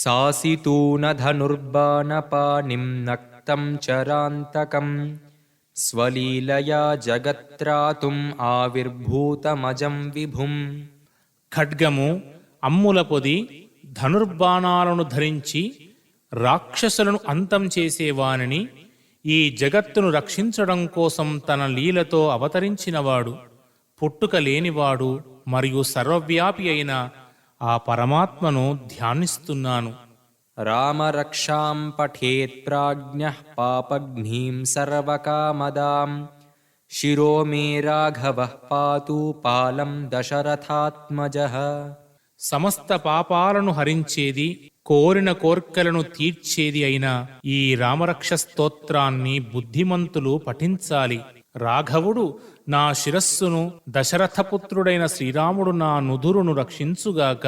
సాసితూన ధనుర్బాణపాణిం నక్తం చరాంతకం స్వలీలయా జగత్రాతుం ఆవిర్భూతమజం విభుం. ఖడ్గము, అమ్ముల పొది, ధనుర్బాణాలను ధరించి రాక్షసులను అంతం చేసేవానిని, ఈ జగత్తును రక్షించడం కోసం తన లీలతో అవతరించినవాడు, పుట్టుక లేనివాడు మరియు సర్వవ్యాపి అయిన ఆ పరమాత్మను ధ్యానిస్తున్నాను. రామరక్షాం పఠేత్ ప్రాజ్ఞః పాపఘ్నీం సర్వకామదాం శిరో మే రాఘవః పాతు పాలం దశరథాత్మజః. సమస్త పాపాలను హరించేది, కోరిన కోర్కెలను తీర్చేది అయిన ఈ రామరక్ష స్తోత్రాన్ని బుద్ధిమంతులు పఠించాలి. రాఘవుడు నా శిరస్సును, దశరథపుత్రుడైన శ్రీరాముడు నా నుదురును రక్షించుగాక.